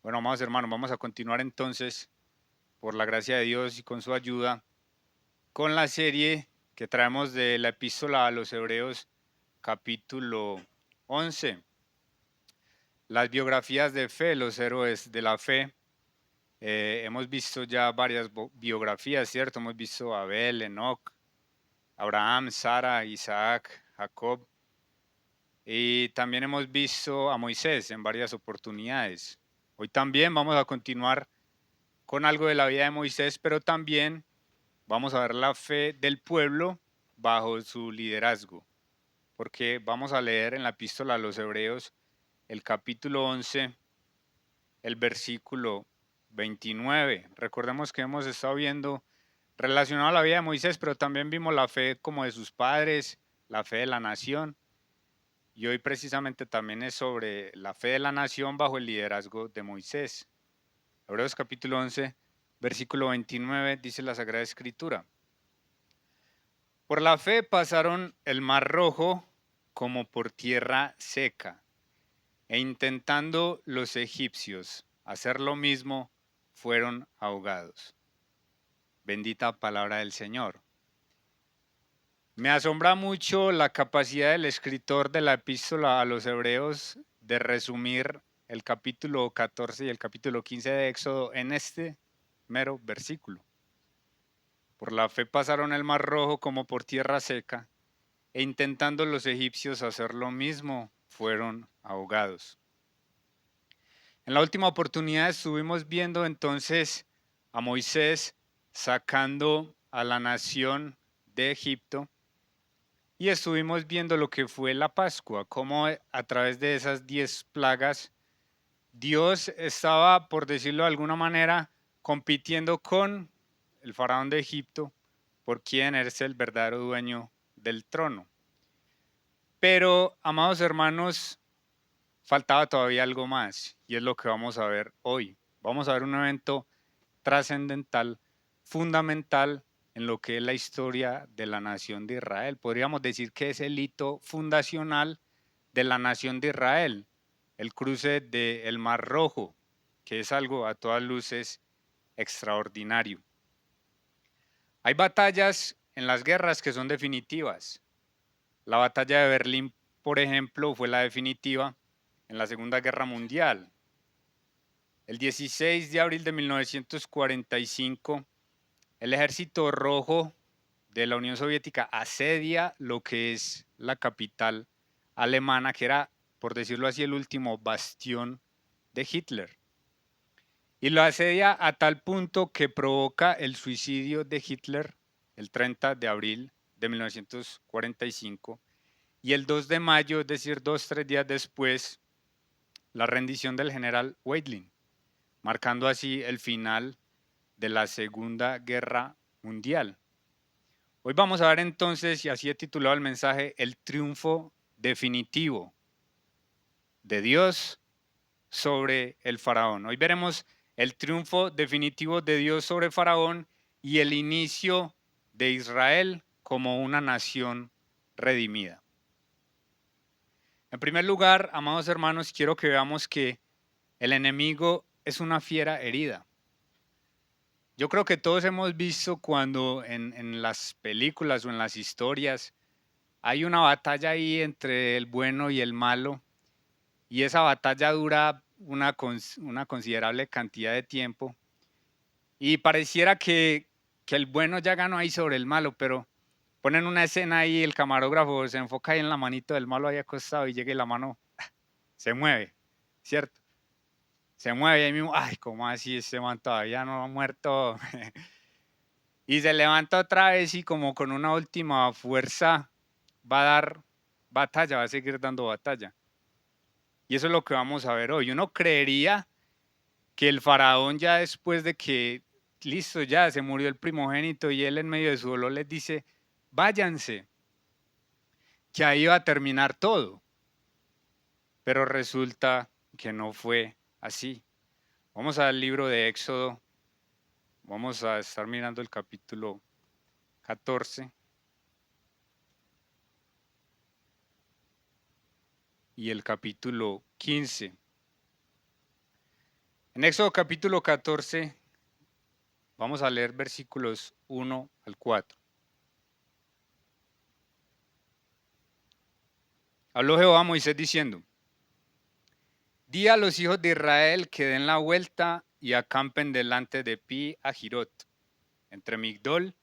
Bueno, amados hermanos, vamos a continuar entonces, por la gracia de Dios y con su ayuda, con la serie que traemos de la epístola a los Hebreos, capítulo 11. Las biografías de fe, los héroes de la fe. Hemos visto ya varias biografías, ¿cierto? Hemos visto a Abel, Enoc, Abraham, Sara, Isaac, Jacob. Y también hemos visto a Moisés en varias oportunidades. Hoy también vamos a continuar con algo de la vida de Moisés, pero también vamos a ver la fe del pueblo bajo su liderazgo, porque vamos a leer en la epístola a los Hebreos el capítulo 11, el versículo 29. Recordemos que hemos estado viendo relacionado a la vida de Moisés, pero también vimos la fe como de sus padres, la fe de la nación, y hoy precisamente también es sobre la fe de la nación bajo el liderazgo de Moisés. Hebreos capítulo 11, versículo 29 dice la Sagrada Escritura: Por la fe pasaron el mar rojo como por tierra seca, e intentando los egipcios hacer lo mismo, fueron ahogados. Bendita palabra del Señor. Me asombra mucho la capacidad del escritor de la epístola a los Hebreos de resumir el capítulo 14 y el capítulo 15 de Éxodo en este mero versículo. Por la fe pasaron el mar rojo como por tierra seca, e intentando los egipcios hacer lo mismo, fueron ahogados. En la última oportunidad estuvimos viendo entonces a Moisés sacando a la nación de Egipto y estuvimos viendo lo que fue la Pascua, cómo a través de esas 10 plagas Dios estaba, por decirlo de alguna manera, compitiendo con el faraón de Egipto por quién es el verdadero dueño del trono. Pero, amados hermanos, faltaba todavía algo más y es lo que vamos a ver hoy. Vamos a ver un evento trascendental, fundamental en lo que es la historia de la nación de Israel. Podríamos decir que es el hito fundacional de la nación de Israel, el cruce del Mar Rojo, que es algo a todas luces extraordinario. Hay batallas en las guerras que son definitivas. La batalla de Berlín, por ejemplo, fue la definitiva en la Segunda Guerra Mundial. El 16 de abril de 1945, el Ejército Rojo de la Unión Soviética asedia lo que es la capital alemana, que era, por decirlo así, el último bastión de Hitler. Y lo asedia a tal punto que provoca el suicidio de Hitler el 30 de abril de 1945 y el 2 de mayo, es decir, 2 o 3 días después, la rendición del general Weidling, marcando así el final de la Segunda Guerra Mundial. Hoy vamos a ver entonces, y así he titulado el mensaje, el triunfo definitivo de Dios sobre el faraón. Hoy veremos el triunfo definitivo de Dios sobre Faraón y el inicio de Israel como una nación redimida. En primer lugar, amados hermanos, quiero que veamos que el enemigo es una fiera herida. Yo creo que todos hemos visto cuando en las películas o en las historias hay una batalla ahí entre el bueno y el malo y esa batalla dura una considerable cantidad de tiempo y pareciera que el bueno ya ganó ahí sobre el malo, pero ponen una escena ahí, el camarógrafo se enfoca ahí en la manito del malo ahí acostado y llega y la mano se mueve, ¿cierto? Se mueve y ahí mismo, ay, ¿cómo así este man todavía no ha muerto? Y se levanta otra vez y como con una última fuerza va a dar batalla, va a seguir dando batalla. Y eso es lo que vamos a ver hoy. Uno creería que el faraón ya después de que, listo, ya se murió el primogénito y él en medio de su dolor les dice, váyanse, que ahí va a terminar todo. Pero resulta que no fue así. Vamos al libro de Éxodo, vamos a estar mirando el capítulo 14 y el capítulo 15. En Éxodo capítulo 14 vamos a leer versículos 1 al 4. Habló Jehová a Moisés diciendo: Di a los hijos de Israel que den la vuelta y acampen delante de Pi Hahirot, entre Migdol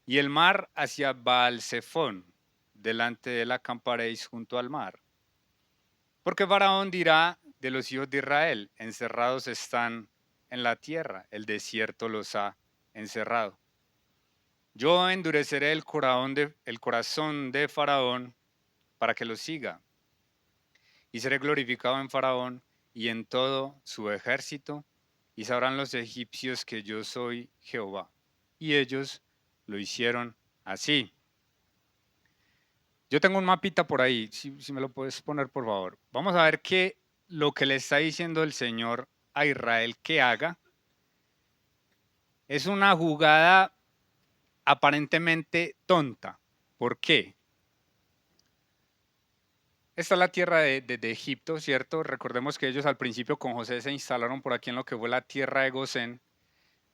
y el mar hacia Baal-Zephón, delante de él acamparéis junto al mar. Porque Faraón dirá de los hijos de Israel: encerrados están en la tierra, el desierto los ha encerrado. Yo endureceré el corazón de Faraón para que lo siga, y seré glorificado en Faraón y en todo su ejército, y sabrán los egipcios que yo soy Jehová. Y ellos lo hicieron así. Yo tengo un mapita por ahí, si me lo puedes poner por favor. Vamos a ver que lo que le está diciendo el Señor a Israel que haga es una jugada aparentemente tonta. ¿Por qué? Esta es la tierra de Egipto, ¿cierto? Recordemos que ellos al principio con José se instalaron por aquí en lo que fue la tierra de Gosén,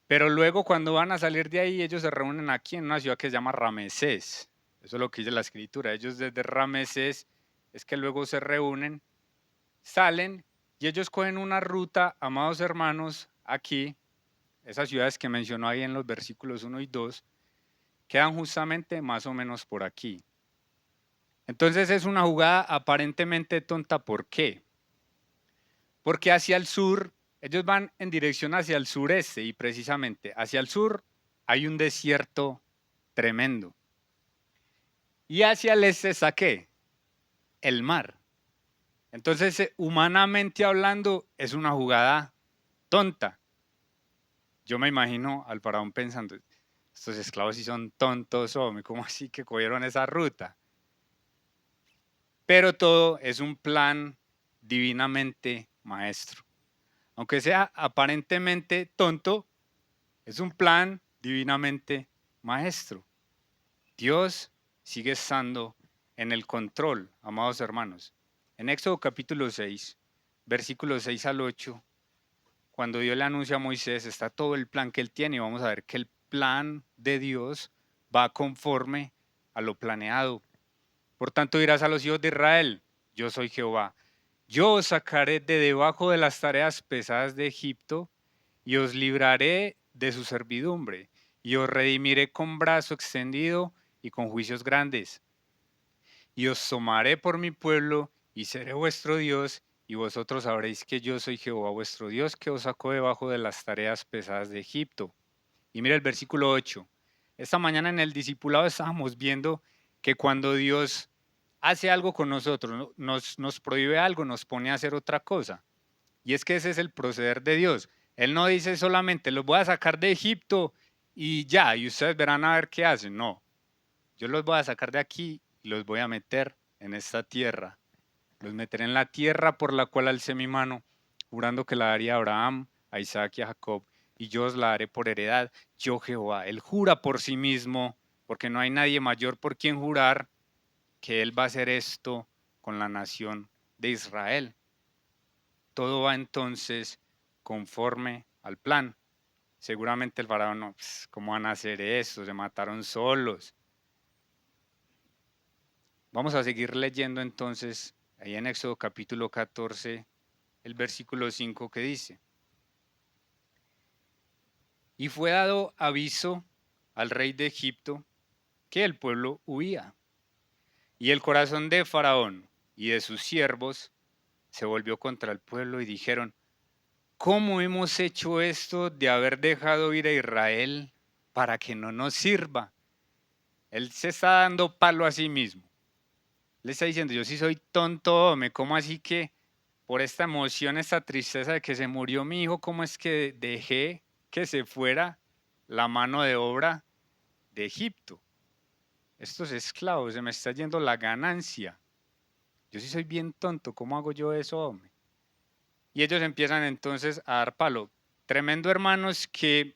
pero luego cuando van a salir de ahí ellos se reúnen aquí en una ciudad que se llama Ramesés. Eso es lo que dice la escritura. Ellos desde Ramesés es que luego se reúnen, salen y ellos cogen una ruta, amados hermanos, aquí, esas ciudades que mencionó ahí en los versículos 1 y 2, quedan justamente más o menos por aquí. Entonces es una jugada aparentemente tonta. ¿Por qué? Porque hacia el sur, ellos van en dirección hacia el sureste y precisamente hacia el sur hay un desierto tremendo. Y hacia el este está ¿qué? El mar. Entonces, humanamente hablando, es una jugada tonta. Yo me imagino al faraón pensando: estos esclavos sí son tontos, hombre, ¿cómo así que cogieron esa ruta? Pero todo es un plan divinamente maestro. Aunque sea aparentemente tonto, es un plan divinamente maestro. Dios sigue estando en el control, amados hermanos. En Éxodo capítulo 6, versículos 6 al 8, cuando Dios le anuncia a Moisés, está todo el plan que él tiene, y vamos a ver que el plan de Dios va conforme a lo planeado. Por tanto dirás a los hijos de Israel: yo soy Jehová. Yo os sacaré de debajo de las tareas pesadas de Egipto y os libraré de su servidumbre y os redimiré con brazo extendido y con juicios grandes. Y os tomaré por mi pueblo y seré vuestro Dios, y vosotros sabréis que yo soy Jehová vuestro Dios, que os sacó debajo de las tareas pesadas de Egipto. Y mira el versículo 8. Esta mañana en el discipulado estábamos viendo que cuando Dios hace algo con nosotros, nos prohíbe algo, nos pone a hacer otra cosa. Y es que ese es el proceder de Dios. Él no dice solamente: los voy a sacar de Egipto y ya, y ustedes verán a ver qué hacen. No, yo los voy a sacar de aquí y los voy a meter en esta tierra. Los meteré en la tierra por la cual alcé mi mano, jurando que la daría a Abraham, a Isaac y a Jacob, y yo os la daré por heredad. Yo Jehová. Él jura por sí mismo, porque no hay nadie mayor por quien jurar, que él va a hacer esto con la nación de Israel. Todo va entonces conforme al plan. Seguramente el faraón: no, pues, ¿cómo van a hacer eso? Se mataron solos. Vamos a seguir leyendo entonces ahí en Éxodo capítulo 14, el versículo 5 que dice: y fue dado aviso al rey de Egipto que el pueblo huía. Y el corazón de Faraón y de sus siervos se volvió contra el pueblo y dijeron: ¿cómo hemos hecho esto de haber dejado ir a Israel para que no nos sirva? Él se está dando palo a sí mismo. Le está diciendo: yo sí soy tonto, hombre, ¿cómo así que por esta emoción, esta tristeza de que se murió mi hijo, cómo es que dejé que se fuera la mano de obra de Egipto? Estos esclavos, se me está yendo la ganancia. Yo sí soy bien tonto, ¿cómo hago yo eso, hombre? Y ellos empiezan entonces a dar palo. Tremendo, hermanos, que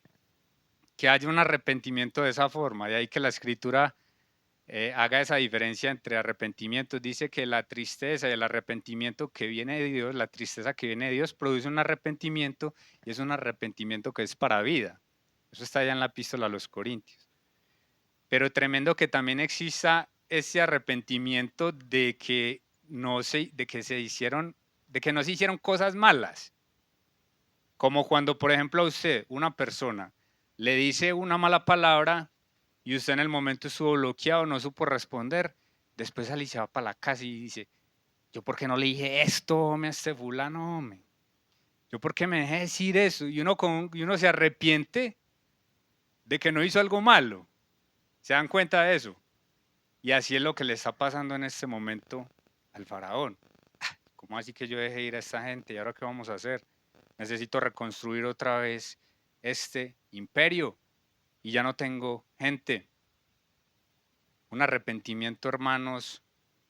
haya un arrepentimiento de esa forma. De ahí que la escritura haga esa diferencia entre arrepentimientos. Dice que la tristeza y el arrepentimiento que viene de Dios, la tristeza que viene de Dios produce un arrepentimiento y es un arrepentimiento que es para vida. Eso está allá en la epístola a los Corintios. Pero tremendo que también exista ese arrepentimiento de que no se, de que se hicieron, de que no se hicieron cosas malas. Como cuando, por ejemplo, a usted, una persona, le dice una mala palabra y usted en el momento estuvo bloqueado, no supo responder, después sale y se va para la casa y dice, yo por qué no le dije esto, a este fulano, hombre. Yo por qué me dejé decir eso. Y uno se arrepiente de que no hizo algo malo. ¿Se dan cuenta de eso? Y así es lo que le está pasando en este momento al faraón. ¿Cómo así que yo dejé ir a esta gente? ¿Y ahora qué vamos a hacer? Necesito reconstruir otra vez este imperio y ya no tengo gente. Un arrepentimiento, hermanos,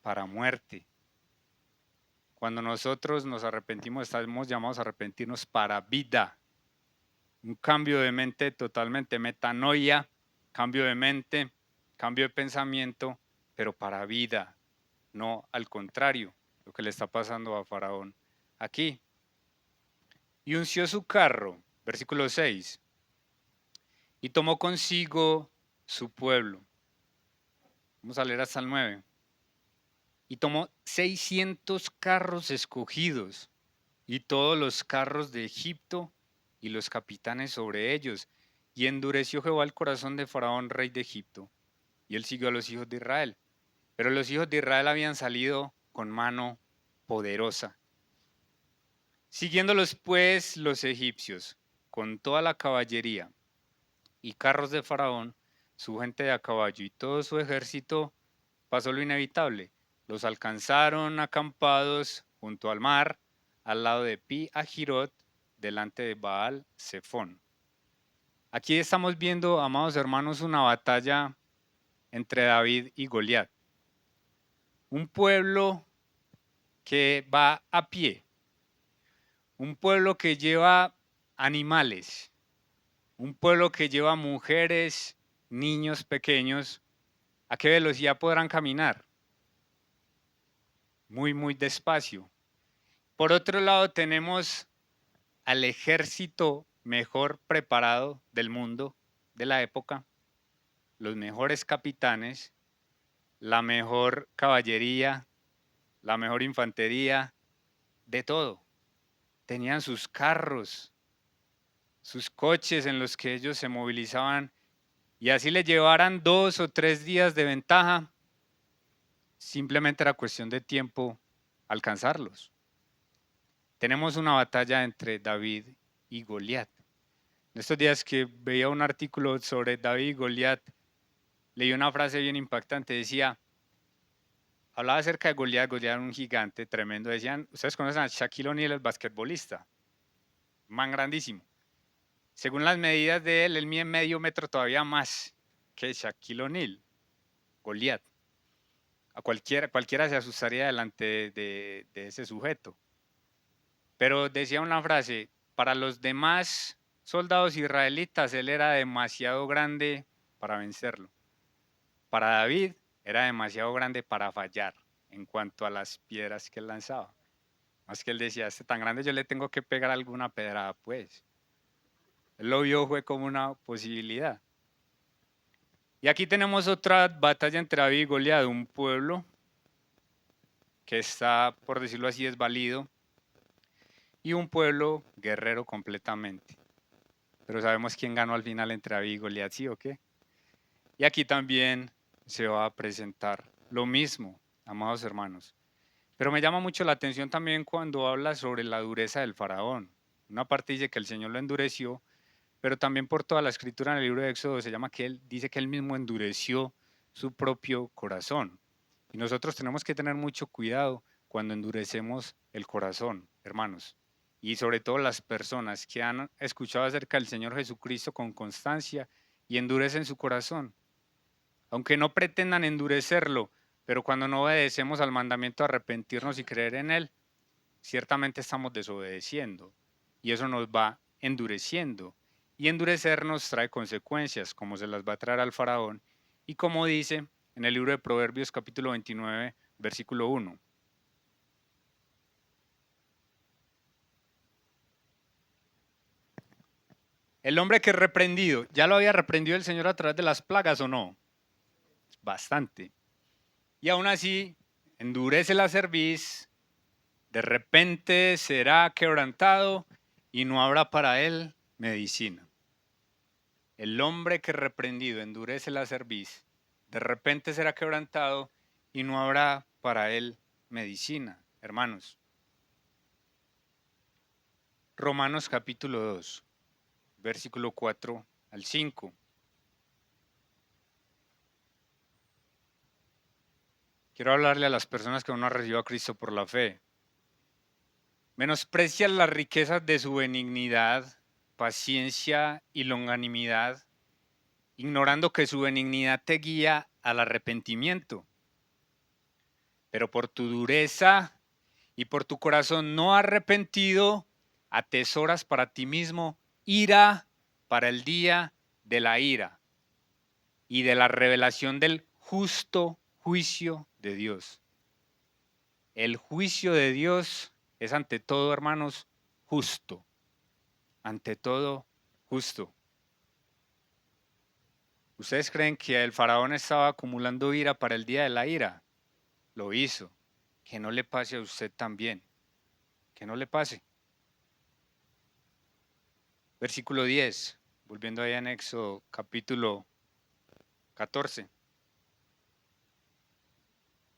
para muerte. Cuando nosotros nos arrepentimos, estamos llamados a arrepentirnos para vida. Un cambio de mente totalmente, metanoia, cambio de mente, cambio de pensamiento, pero para vida, no al contrario, lo que le está pasando a Faraón aquí. Y unció su carro, versículo 6, y tomó consigo su pueblo. Vamos a leer hasta el 9. Y tomó 600 carros escogidos y todos los carros de Egipto y los capitanes sobre ellos. Y endureció Jehová el corazón de Faraón, rey de Egipto. Y él siguió a los hijos de Israel. Pero los hijos de Israel habían salido con mano poderosa. Siguiéndolos pues los egipcios, con toda la caballería y carros de Faraón, su gente de a caballo y todo su ejército, pasó lo inevitable. Los alcanzaron acampados junto al mar, al lado de Pi Ajirot, delante de Baal Zephón. Aquí estamos viendo, amados hermanos, una batalla entre David y Goliat. Un pueblo que va a pie, un pueblo que lleva animales, un pueblo que lleva mujeres, niños pequeños. ¿A qué velocidad podrán caminar? Muy, muy despacio. Por otro lado, tenemos al ejército mejor preparado del mundo de la época, los mejores capitanes, la mejor caballería, la mejor infantería, de todo. Tenían sus carros, sus coches en los que ellos se movilizaban y así le llevaran 2 o 3 días de ventaja, simplemente era cuestión de tiempo alcanzarlos. Tenemos una batalla entre David y Goliat. En estos días que veía un artículo sobre David y Goliat, leí una frase bien impactante. Decía, hablaba acerca de Goliat. Goliat era un gigante tremendo. Decían, ustedes conocen a Shaquille O'Neal, el basquetbolista, un man grandísimo. Según las medidas de él mide medio metro todavía más que Shaquille O'Neal, Goliat. A cualquiera se asustaría delante de ese sujeto. Pero decía una frase, para los demás soldados israelitas él era demasiado grande para vencerlo. Para David era demasiado grande para fallar en cuanto a las piedras que él lanzaba. Más que él decía, este tan grande yo le tengo que pegar alguna pedrada, pues. Él lo vio fue como una posibilidad. Y aquí tenemos otra batalla entre David y Goliat, un pueblo que está, por decirlo así, desvalido, y un pueblo guerrero completamente. Pero sabemos quién ganó al final entre David y Goliat, ¿sí o qué? Y aquí también se va a presentar lo mismo, amados hermanos. Pero me llama mucho la atención también cuando habla sobre la dureza del faraón. Una parte dice que el Señor lo endureció, pero también por toda la escritura en el libro de Éxodo se llama que él dice que él mismo endureció su propio corazón. Y nosotros tenemos que tener mucho cuidado cuando endurecemos el corazón, hermanos. Y sobre todo las personas que han escuchado acerca del Señor Jesucristo con constancia y endurecen su corazón. Aunque no pretendan endurecerlo, pero cuando no obedecemos al mandamiento de arrepentirnos y creer en Él, ciertamente estamos desobedeciendo. Y eso nos va endureciendo. Y endurecernos trae consecuencias, como se las va a traer al faraón. Y como dice, en el libro de Proverbios capítulo 29, versículo 1. El hombre que es reprendido, ¿ya lo había reprendido el Señor a través de las plagas o no? Bastante. Y aún así, endurece la cerviz, de repente será quebrantado y no habrá para él medicina. El hombre que reprendido endurece la cerviz, de repente será quebrantado y no habrá para él medicina. Hermanos, Romanos capítulo 2, versículo 4 al 5. Quiero hablarle a las personas que aún no han recibido a Cristo por la fe. Menosprecian las riquezas de su benignidad, paciencia y longanimidad, ignorando que su benignidad te guía al arrepentimiento. Pero por tu dureza y por tu corazón no arrepentido, atesoras para ti mismo ira para el día de la ira y de la revelación del justo juicio de Dios. El juicio de Dios es ante todo, hermanos, justo. Ante todo, justo. ¿Ustedes creen que el faraón estaba acumulando ira para el día de la ira? Lo hizo. Que no le pase a usted también. Que no le pase. Versículo 10. Volviendo allá en Éxodo capítulo 14.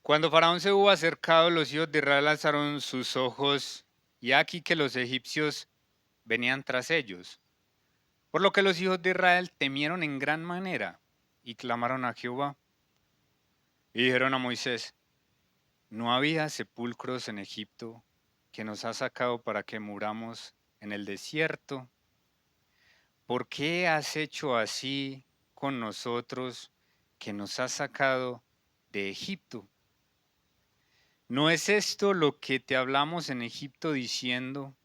Cuando Faraón se hubo acercado, los hijos de Israel alzaron sus ojos y aquí que los egipcios venían tras ellos. Por lo que los hijos de Israel temieron en gran manera y clamaron a Jehová. Y dijeron a Moisés, ¿no había sepulcros en Egipto que nos ha sacado para que muramos en el desierto? ¿Por qué has hecho así con nosotros que nos has sacado de Egipto? ¿No es esto lo que te hablamos en Egipto diciendo,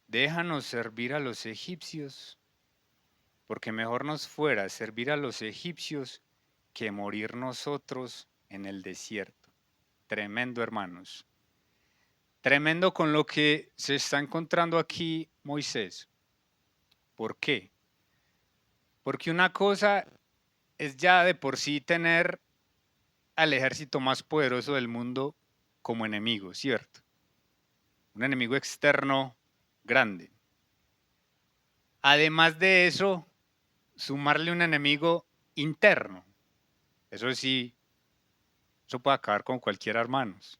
déjanos servir a los egipcios? Porque mejor nos fuera servir a los egipcios que morir nosotros en el desierto. Tremendo, hermanos. Tremendo con lo que se está encontrando aquí Moisés. ¿Por qué? Porque una cosa es ya de por sí tener al ejército más poderoso del mundo como enemigo, ¿cierto? Un enemigo externo grande. Además de eso, sumarle un enemigo interno. Eso sí, eso puede acabar con cualquiera, hermanos.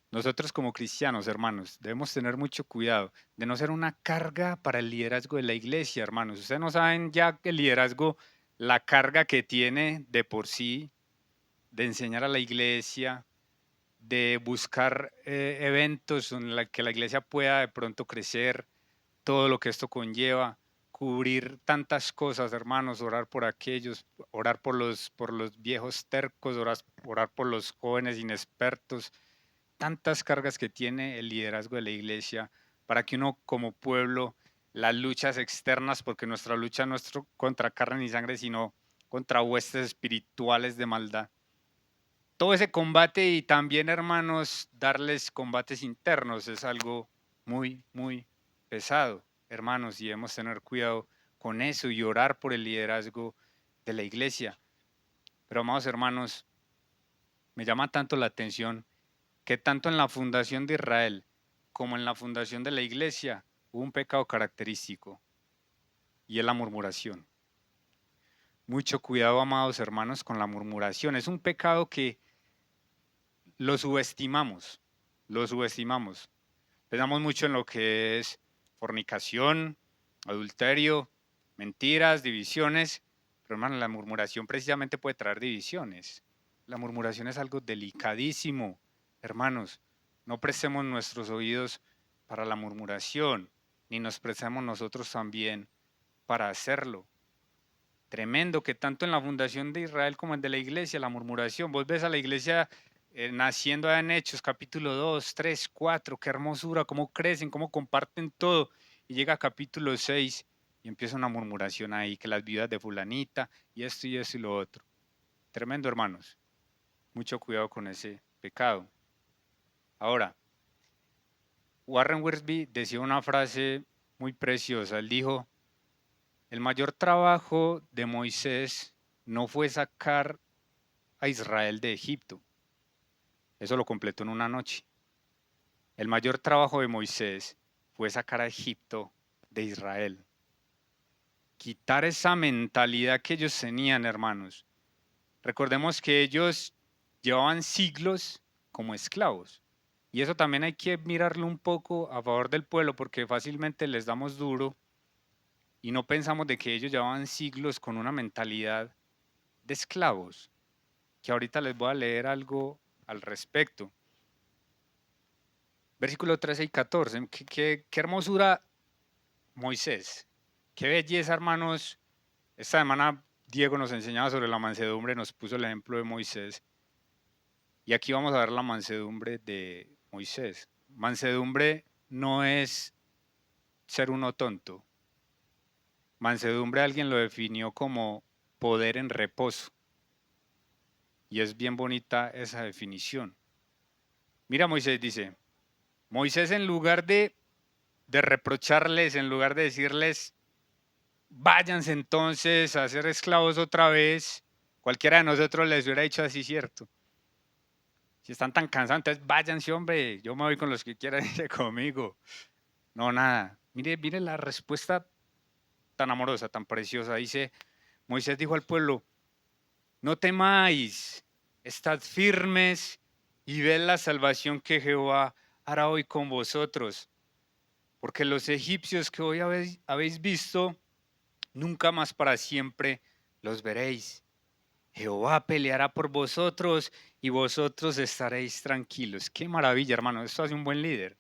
Nosotros como cristianos, hermanos, debemos tener mucho cuidado de no ser una carga para el liderazgo de la iglesia, hermanos. Ustedes no saben ya que el liderazgo, la carga que tiene de por sí, de enseñar a la iglesia, de buscar eventos en los que la iglesia pueda de pronto crecer, todo lo que esto conlleva, cubrir tantas cosas, hermanos, orar por aquellos, orar por los viejos tercos, orar por los jóvenes inexpertos, tantas cargas que tiene el liderazgo de la iglesia para que uno como pueblo, las luchas externas, porque nuestra lucha no es contra carne ni sangre, sino contra huestes espirituales de maldad. Todo ese combate y también, hermanos, darles combates internos es algo muy, muy pesado, hermanos, y debemos tener cuidado con eso y orar por el liderazgo de la iglesia. Pero, amados hermanos, me llama tanto la atención que tanto en la fundación de Israel como en la fundación de la iglesia hubo un pecado característico y es la murmuración. Mucho cuidado, amados hermanos, con la murmuración. Es un pecado que lo subestimamos, lo subestimamos. Pensamos mucho en lo que es fornicación, adulterio, mentiras, divisiones, pero hermano, la murmuración precisamente puede traer divisiones. La murmuración es algo delicadísimo, hermanos. No prestemos nuestros oídos para la murmuración, ni nos prestemos nosotros también para hacerlo. Tremendo que tanto en la fundación de Israel como en de la iglesia, la murmuración, vos ves a la iglesia naciendo en Hechos, capítulo 2, 3, 4, qué hermosura, cómo crecen, cómo comparten todo. Y llega a capítulo 6 y empieza una murmuración ahí, que las viudas de fulanita y esto y lo otro. Tremendo, hermanos. Mucho cuidado con ese pecado. Ahora, Warren Wiersbe decía una frase muy preciosa. Él dijo, el mayor trabajo de Moisés no fue sacar a Israel de Egipto. Eso lo completó en una noche. El mayor trabajo de Moisés fue sacar a Egipto de Israel. Quitar esa mentalidad que ellos tenían, hermanos. Recordemos que ellos llevaban siglos como esclavos. Y eso también hay que mirarlo un poco a favor del pueblo porque fácilmente les damos duro y no pensamos de que ellos llevaban siglos con una mentalidad de esclavos, que ahorita les voy a leer algo al respecto. Versículo 13 y 14. Qué hermosura Moisés. Qué belleza, hermanos. Esta semana Diego nos enseñaba sobre la mansedumbre, nos puso el ejemplo de Moisés. Y aquí vamos a ver la mansedumbre de Moisés. Mansedumbre no es ser uno tonto. Mansedumbre alguien lo definió como poder en reposo. Y es bien bonita esa definición. Mira, Moisés dice, Moisés en lugar de reprocharles, en lugar de decirles, váyanse entonces a ser esclavos otra vez, cualquiera de nosotros les hubiera dicho así, cierto. Si están tan cansados, entonces váyanse, hombre, yo me voy con los que quieran irse conmigo. No, nada. Mire la respuesta tan amorosa, tan preciosa. Dice, Moisés dijo al pueblo, no temáis, estad firmes y ved la salvación que Jehová hará hoy con vosotros. Porque los egipcios que hoy habéis visto, nunca más para siempre los veréis. Jehová peleará por vosotros y vosotros estaréis tranquilos. Qué maravilla, hermano. Esto hace un buen líder.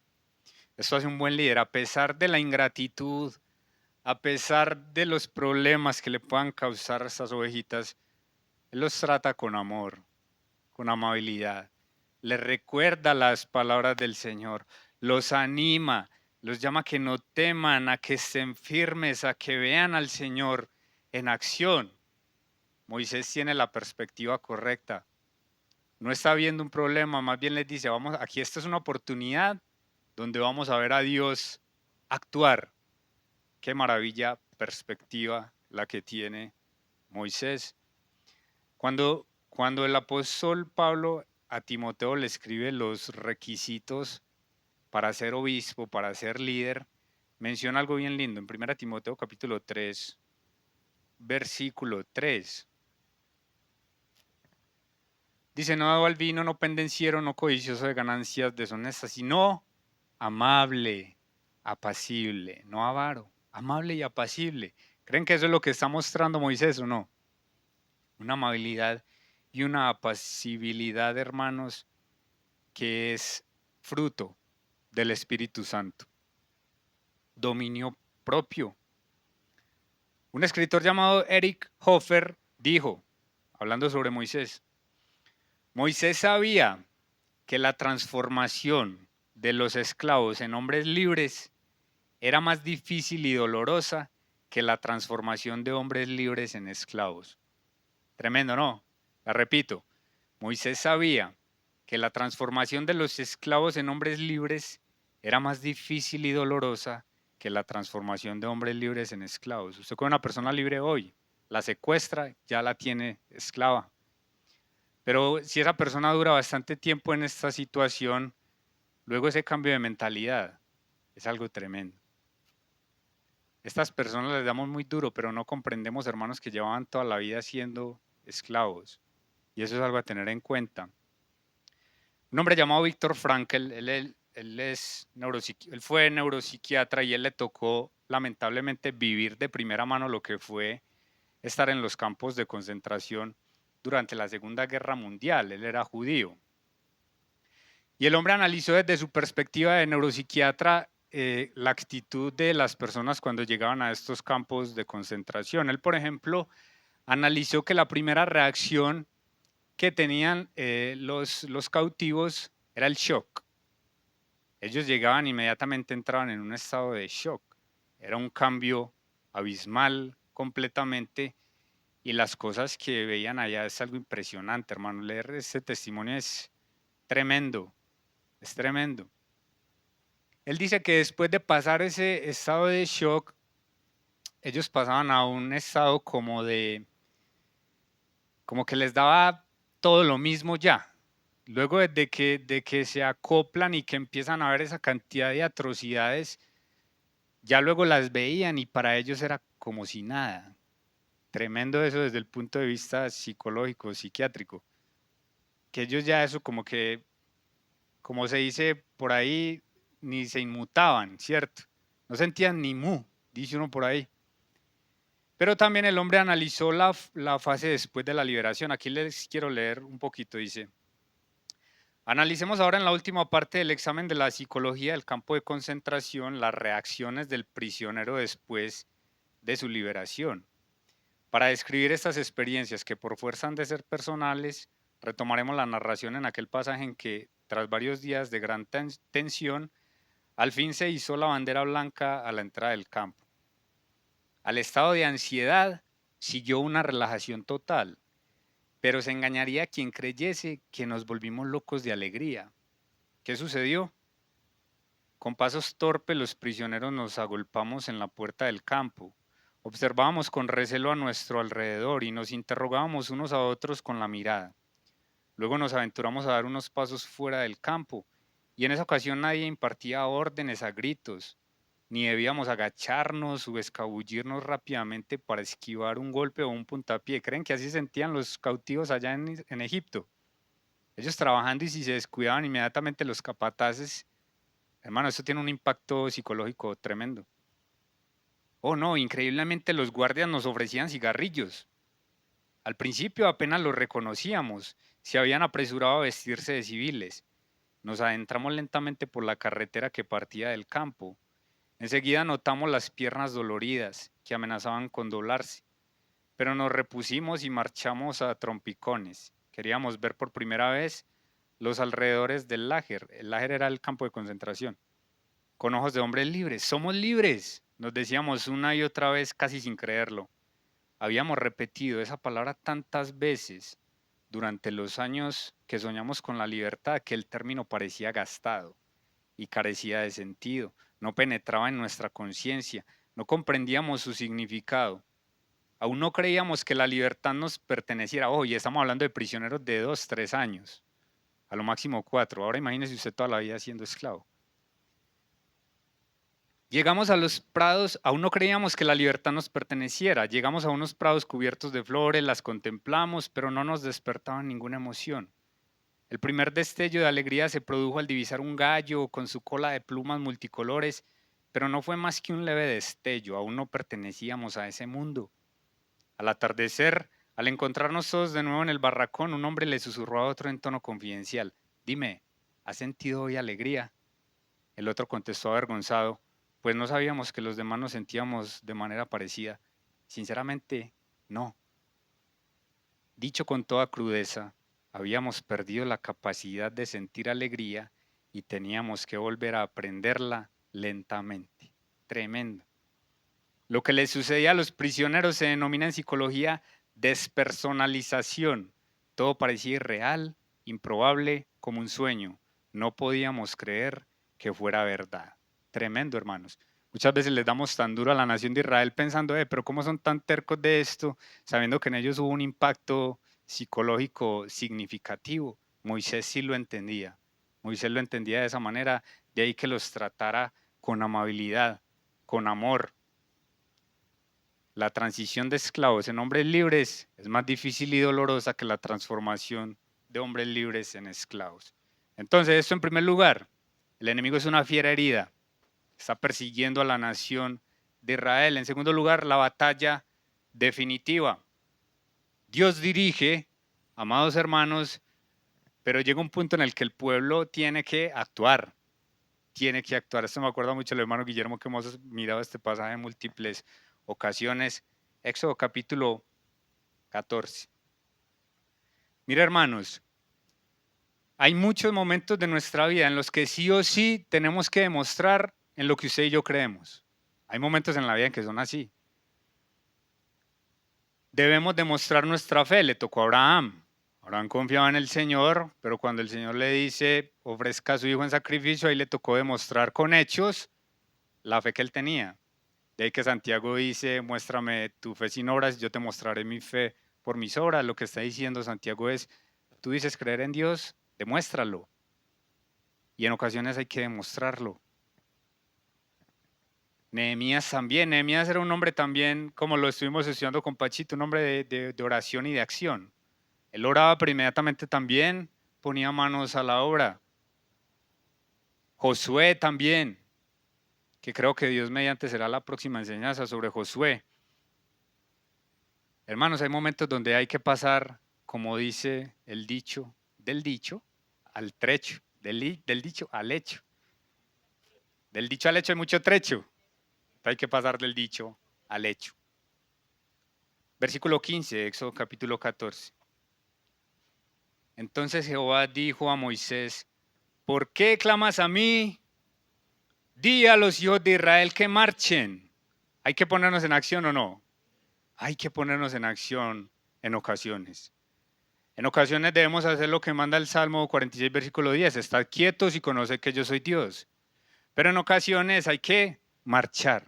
Esto hace un buen líder. A pesar de la ingratitud, a pesar de los problemas que le puedan causar a estas ovejitas, Él los trata con amor, con amabilidad. Les recuerda las palabras del Señor. Los anima, los llama a que no teman, a que estén firmes, a que vean al Señor en acción. Moisés tiene la perspectiva correcta. No está viendo un problema, más bien les dice, vamos, aquí esta es una oportunidad donde vamos a ver a Dios actuar. Qué maravilla perspectiva la que tiene Moisés. Cuando el apóstol Pablo a Timoteo le escribe los requisitos para ser obispo, para ser líder, menciona algo bien lindo en 1 Timoteo capítulo 3, versículo 3. Dice, no dado al vino, no pendenciero, no codicioso de ganancias deshonestas, sino amable, apacible, no avaro, amable y apacible. ¿Creen que eso es lo que está mostrando Moisés o no? Una amabilidad y una apacibilidad, hermanos, que es fruto del Espíritu Santo. Dominio propio. Un escritor llamado Eric Hoffer dijo, hablando sobre Moisés, Moisés sabía que la transformación de los esclavos en hombres libres era más difícil y dolorosa que la transformación de hombres libres en esclavos. Tremendo, ¿no? La repito, Moisés sabía que la transformación de los esclavos en hombres libres era más difícil y dolorosa que la transformación de hombres libres en esclavos. Usted con una persona libre hoy, la secuestra, ya la tiene esclava. Pero si esa persona dura bastante tiempo en esta situación, luego ese cambio de mentalidad es algo tremendo. Estas personas les damos muy duro, pero no comprendemos, hermanos, que llevaban toda la vida siendo esclavos. Y eso es algo a tener en cuenta. Un hombre llamado Víctor Frankl, él fue neuropsiquiatra y él le tocó lamentablemente vivir de primera mano lo que fue estar en los campos de concentración durante la Segunda Guerra Mundial. Él era judío. Y el hombre analizó desde su perspectiva de neuropsiquiatra la actitud de las personas cuando llegaban a estos campos de concentración. Él, por ejemplo, analizó que la primera reacción que tenían los cautivos era el shock. Ellos llegaban inmediatamente, entraban en un estado de shock. Era un cambio abismal completamente y las cosas que veían allá es algo impresionante, hermano. Leer este testimonio es tremendo, es tremendo. Él dice que después de pasar ese estado de shock, ellos pasaban a un estado como que les daba todo lo mismo ya. Luego de que se acoplan y que empiezan a ver esa cantidad de atrocidades, ya luego las veían y para ellos era como si nada. Tremendo eso desde el punto de vista psicológico, psiquiátrico. Que ellos ya eso como se dice por ahí, ni se inmutaban, ¿cierto? No sentían ni mu, dice uno por ahí. Pero también el hombre analizó la fase después de la liberación. Aquí les quiero leer un poquito, dice. Analicemos ahora en la última parte del examen de la psicología del campo de concentración las reacciones del prisionero después de su liberación. Para describir estas experiencias que por fuerza han de ser personales, retomaremos la narración en aquel pasaje en que, tras varios días de gran tensión, al fin se izó la bandera blanca a la entrada del campo. Al estado de ansiedad siguió una relajación total, pero se engañaría quien creyese que nos volvimos locos de alegría. ¿Qué sucedió? Con pasos torpes los prisioneros nos agolpamos en la puerta del campo. Observábamos con recelo a nuestro alrededor y nos interrogábamos unos a otros con la mirada. Luego nos aventuramos a dar unos pasos fuera del campo, y en esa ocasión nadie impartía órdenes a gritos, ni debíamos agacharnos o escabullirnos rápidamente para esquivar un golpe o un puntapié. ¿Creen que así sentían los cautivos allá en Egipto? Ellos trabajando y si se descuidaban inmediatamente los capataces, hermano, esto tiene un impacto psicológico tremendo. Oh no, increíblemente los guardias nos ofrecían cigarrillos. Al principio apenas los reconocíamos, se habían apresurado a vestirse de civiles. Nos adentramos lentamente por la carretera que partía del campo. Enseguida notamos las piernas doloridas, que amenazaban con doblarse, pero nos repusimos y marchamos a trompicones. Queríamos ver por primera vez los alrededores del láger. El láger era el campo de concentración. Con ojos de hombres libres. ¡Somos libres!, nos decíamos una y otra vez casi sin creerlo. Habíamos repetido esa palabra tantas veces durante los años que soñamos con la libertad que el término parecía gastado y carecía de sentido, no penetraba en nuestra conciencia, no comprendíamos su significado. Aún no creíamos que la libertad nos perteneciera. Hoy estamos hablando de prisioneros de 2, 3 años, a lo máximo 4. Ahora imagínese usted toda la vida siendo esclavo. Llegamos a los prados, aún no creíamos que la libertad nos perteneciera. Llegamos a unos prados cubiertos de flores, las contemplamos, pero no nos despertaban ninguna emoción. El primer destello de alegría se produjo al divisar un gallo con su cola de plumas multicolores, pero no fue más que un leve destello, aún no pertenecíamos a ese mundo. Al atardecer, al encontrarnos todos de nuevo en el barracón, un hombre le susurró a otro en tono confidencial: «Dime, ¿has sentido hoy alegría?». El otro contestó avergonzado: «Pues no sabíamos que los demás nos sentíamos de manera parecida. Sinceramente, no». Dicho con toda crudeza, habíamos perdido la capacidad de sentir alegría y teníamos que volver a aprenderla lentamente. Tremendo. Lo que les sucedía a los prisioneros se denomina en psicología despersonalización. Todo parecía irreal, improbable, como un sueño. No podíamos creer que fuera verdad. Tremendo, hermanos. Muchas veces les damos tan duro a la nación de Israel pensando, pero ¿cómo son tan tercos de esto? Sabiendo que en ellos hubo un impacto psicológico significativo. Moisés sí lo entendía. Moisés lo entendía de esa manera, de ahí que los tratara con amabilidad, con amor. La transición de esclavos en hombres libres es más difícil y dolorosa que la transformación de hombres libres en esclavos. Entonces, esto en primer lugar, el enemigo es una fiera herida, está persiguiendo a la nación de Israel. En segundo lugar, la batalla definitiva. Dios dirige, amados hermanos, pero llega un punto en el que el pueblo tiene que actuar. Tiene que actuar. Esto me acuerda mucho al hermano Guillermo, que hemos mirado este pasaje en múltiples ocasiones. Éxodo capítulo 14. Mira, hermanos, hay muchos momentos de nuestra vida en los que sí o sí tenemos que demostrar en lo que usted y yo creemos. Hay momentos en la vida en que son así. debemos demostrar nuestra fe. Le tocó a Abraham. Abraham confiaba en el Señor, pero cuando el Señor le dice, ofrezca a su hijo en sacrificio, ahí le tocó demostrar con hechos la fe que él tenía. De ahí que Santiago dice, muéstrame tu fe sin obras, yo te mostraré mi fe por mis obras. Lo que está diciendo Santiago es, tú dices creer en Dios, demuéstralo. Y en ocasiones hay que demostrarlo. Nehemías también. Nehemías era un hombre también, como lo estuvimos estudiando con Pachito, un hombre de oración y de acción. Él oraba, pero inmediatamente también ponía manos a la obra. Josué también, que creo que Dios mediante será la próxima enseñanza sobre Josué. Hermanos, hay momentos donde hay que pasar, como dice el dicho, del dicho al trecho, del dicho al hecho. Del dicho al hecho hay mucho trecho. Hay que pasar del dicho al hecho. Versículo 15, Éxodo capítulo 14. Entonces Jehová dijo a Moisés, ¿por qué clamas a mí? Di a los hijos de Israel que marchen. ¿Hay que ponernos en acción o no? Hay que ponernos en acción en ocasiones. En ocasiones debemos hacer lo que manda el Salmo 46, versículo 10. Estad quietos y conoced que yo soy Dios. Pero en ocasiones hay que marchar.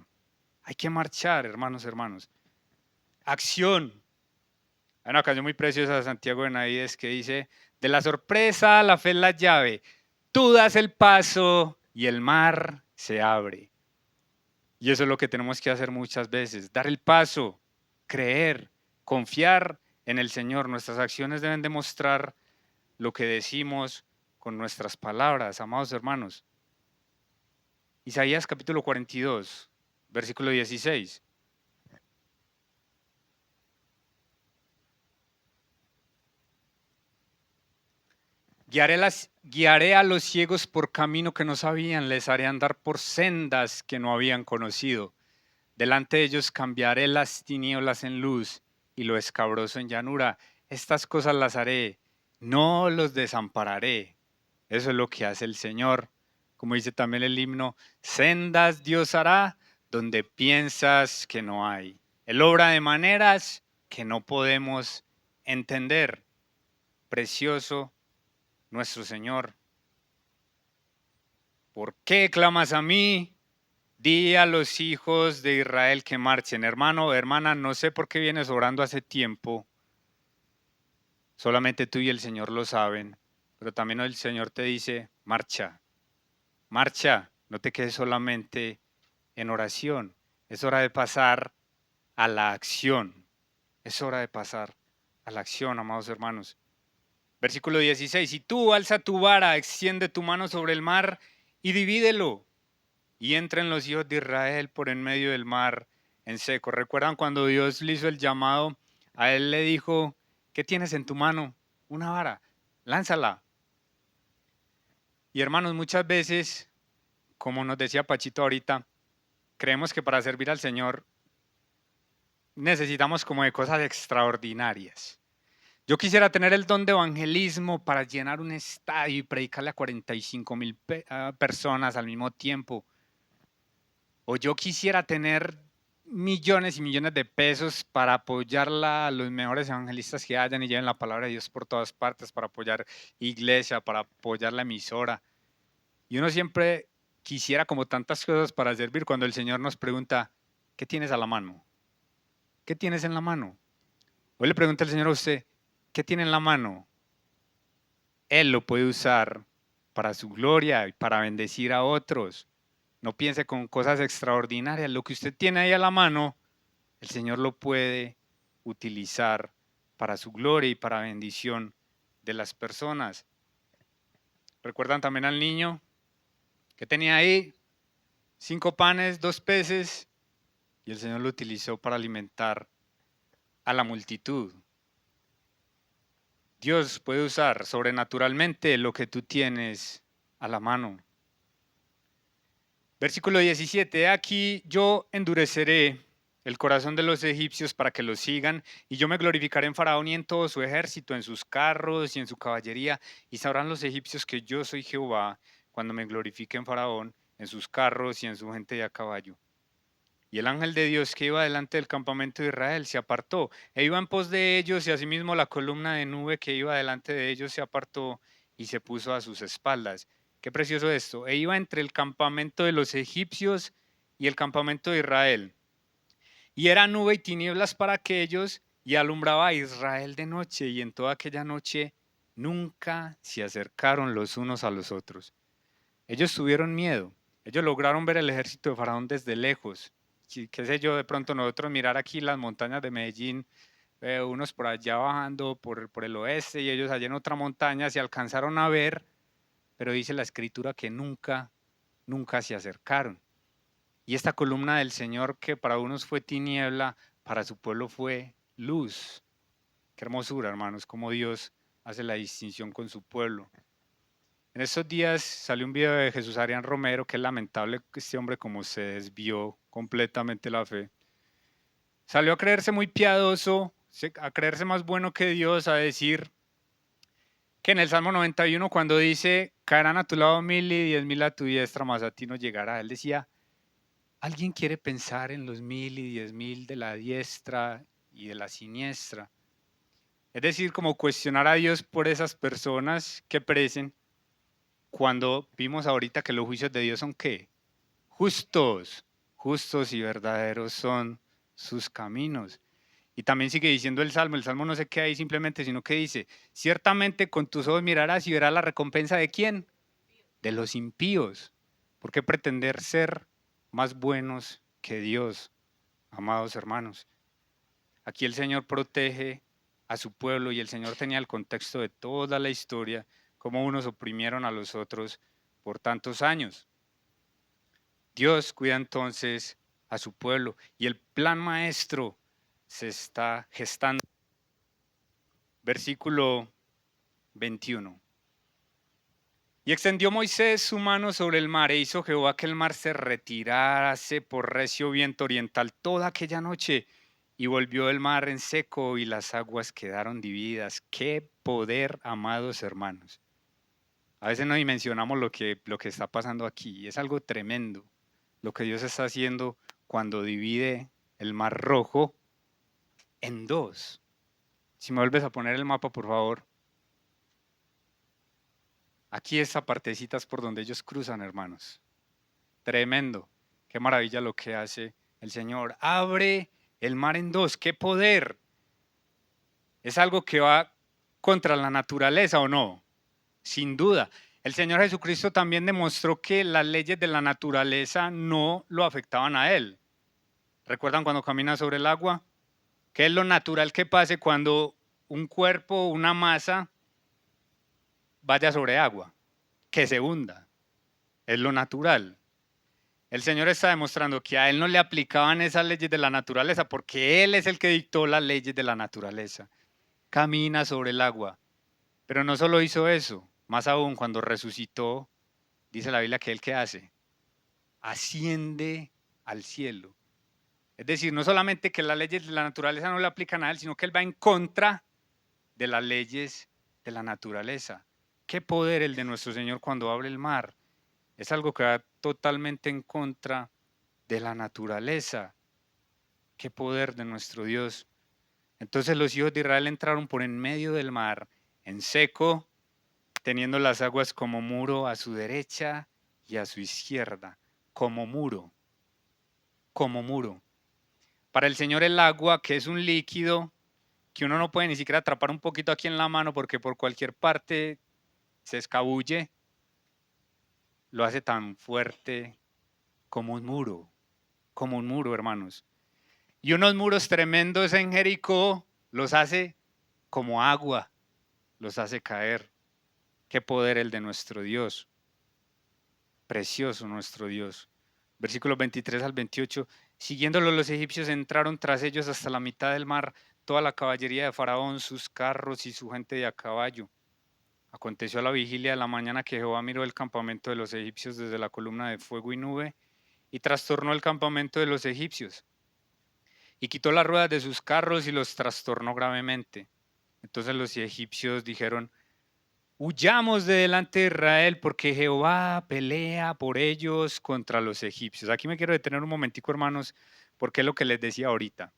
Hay que marchar, hermanos. Acción. Hay una canción muy preciosa de Santiago Benavides que dice, de la sorpresa la fe es la llave. Tú das el paso y el mar se abre. Y eso es lo que tenemos que hacer muchas veces, dar el paso, creer, confiar en el Señor. Nuestras acciones deben demostrar lo que decimos con nuestras palabras, amados hermanos. Isaías capítulo 42, versículo 16. Guiaré a los ciegos por camino que no sabían, les haré andar por sendas que no habían conocido. Delante de ellos cambiaré las tinieblas en luz y lo escabroso en llanura. Estas cosas las haré, no los desampararé. Eso es lo que hace el Señor. Como dice también el himno, sendas Dios hará donde piensas que no hay. Él obra de maneras que no podemos entender. Precioso nuestro Señor. ¿Por qué clamas a mí? Di a los hijos de Israel que marchen. Hermano, hermana, no sé por qué vienes orando hace tiempo. Solamente tú y el Señor lo saben. Pero también el Señor te dice, marcha, marcha. No te quedes solamente en oración. Es hora de pasar a la acción. Es hora de pasar a la acción, amados hermanos. Versículo 16. Y tú alza tu vara, extiende tu mano sobre el mar y divídelo. Y entren los hijos de Israel por en medio del mar en seco. ¿Recuerdan cuando Dios le hizo el llamado? A él le dijo, ¿qué tienes en tu mano? Una vara, lánzala. Y hermanos, muchas veces, como nos decía Pachito ahorita, creemos que para servir al Señor necesitamos como de cosas extraordinarias. Yo quisiera tener el don de evangelismo para llenar un estadio y predicarle a 45,000 personas al mismo tiempo. O yo quisiera tener millones y millones de pesos para apoyar a los mejores evangelistas que hayan y lleven la palabra de Dios por todas partes, para apoyar iglesia, para apoyar la emisora. Y uno siempre quisiera como tantas cosas para servir cuando el Señor nos pregunta, ¿qué tienes a la mano? ¿Qué tienes en la mano? Hoy le pregunta el Señor a usted, ¿qué tiene en la mano? Él lo puede usar para su gloria y para bendecir a otros. No piense con cosas extraordinarias. Lo que usted tiene ahí a la mano, el Señor lo puede utilizar para su gloria y para bendición de las personas. ¿Recuerdan también al niño que tenía ahí 5 panes, 2 peces? Y el Señor lo utilizó para alimentar a la multitud. Dios puede usar sobrenaturalmente lo que tú tienes a la mano. Versículo 17, aquí yo endureceré el corazón de los egipcios para que los sigan, y yo me glorificaré en Faraón y en todo su ejército, en sus carros y en su caballería, y sabrán los egipcios que yo soy Jehová, cuando me glorifique en Faraón, en sus carros y en su gente de a caballo. Y el ángel de Dios que iba delante del campamento de Israel se apartó e iba en pos de ellos, y asimismo la columna de nube que iba delante de ellos se apartó y se puso a sus espaldas. Qué precioso esto. E iba entre el campamento de los egipcios y el campamento de Israel. Y era nube y tinieblas para aquellos, y alumbraba a Israel de noche, y en toda aquella noche nunca se acercaron los unos a los otros. Ellos tuvieron miedo. Ellos lograron ver el ejército de Faraón desde lejos. Qué sé yo, de pronto nosotros mirar aquí las montañas de Medellín, unos por allá bajando por el oeste y ellos allá en otra montaña se alcanzaron a ver, pero dice la escritura que nunca se acercaron. Y esta columna del Señor que para unos fue tiniebla, para su pueblo fue luz. Qué hermosura, hermanos, cómo Dios hace la distinción con su pueblo. En estos días salió un video de Jesús Arián Romero, que es lamentable que este hombre como se desvió completamente la fe. Salió a creerse muy piadoso, a creerse más bueno que Dios, a decir que en el Salmo 91 cuando dice, caerán a tu lado 1000 y 10.000 a tu diestra, mas a ti no llegará. Él decía, ¿alguien quiere pensar en los 1000 y 10.000 de la diestra y de la siniestra? Es decir, como cuestionar a Dios por esas personas que perecen, cuando vimos ahorita que los juicios de Dios son ¿qué? Justos, justos y verdaderos son sus caminos. Y también sigue diciendo el Salmo no se queda ahí simplemente, sino que dice, ciertamente con tus ojos mirarás y verás la recompensa de ¿quién? De los impíos. ¿Por qué pretender ser más buenos que Dios, amados hermanos? Aquí el Señor protege a su pueblo y el Señor tenía el contexto de toda la historia, cómo unos oprimieron a los otros por tantos años. Dios cuida entonces a su pueblo y el plan maestro se está gestando. Versículo 21. Y extendió Moisés su mano sobre el mar e hizo Jehová que el mar se retirase por recio viento oriental toda aquella noche y volvió el mar en seco y las aguas quedaron divididas. ¡Qué poder, amados hermanos! A veces no dimensionamos lo que está pasando aquí. Es algo tremendo lo que Dios está haciendo cuando divide el mar rojo en dos. Si me vuelves a poner el mapa, por favor. Aquí esta partecita es por donde ellos cruzan, hermanos. Tremendo. Qué maravilla lo que hace el Señor. Abre el mar en dos. ¡Qué poder! ¿Es algo que va contra la naturaleza o no? Sin duda. El Señor Jesucristo también demostró que las leyes de la naturaleza no lo afectaban a Él. ¿Recuerdan cuando camina sobre el agua? ¿Qué es lo natural que pase cuando un cuerpo, una masa, vaya sobre agua? Que se hunda. Es lo natural. El Señor está demostrando que a Él no le aplicaban esas leyes de la naturaleza porque Él es el que dictó las leyes de la naturaleza. Camina sobre el agua. Pero no solo hizo eso, más aún cuando resucitó, dice la Biblia que Él ¿qué hace? Asciende al cielo. Es decir, no solamente que las leyes de la naturaleza no le aplican a Él, sino que Él va en contra de las leyes de la naturaleza. ¿Qué poder el de nuestro Señor cuando abre el mar? Es algo que va totalmente en contra de la naturaleza. Qué poder de nuestro Dios. Entonces los hijos de Israel entraron por en medio del mar, en seco, teniendo las aguas como muro a su derecha y a su izquierda, como muro, como muro. Para el Señor el agua, que es un líquido que uno no puede ni siquiera atrapar un poquito aquí en la mano porque por cualquier parte se escabulle, lo hace tan fuerte como un muro, hermanos. Y unos muros tremendos en Jericó los hace como agua, los hace caer. Qué poder el de nuestro Dios. Precioso nuestro Dios. Versículos 23 al 28. Siguiéndolo los egipcios entraron tras ellos hasta la mitad del mar, toda la caballería de Faraón, sus carros y su gente de a caballo. Aconteció a la vigilia de la mañana que Jehová miró el campamento de los egipcios desde la columna de fuego y nube y trastornó el campamento de los egipcios. Y quitó las ruedas de sus carros y los trastornó gravemente. Entonces los egipcios dijeron, huyamos de delante de Israel porque Jehová pelea por ellos contra los egipcios. Aquí me quiero detener un momentico, hermanos, porque es lo que les decía ahorita.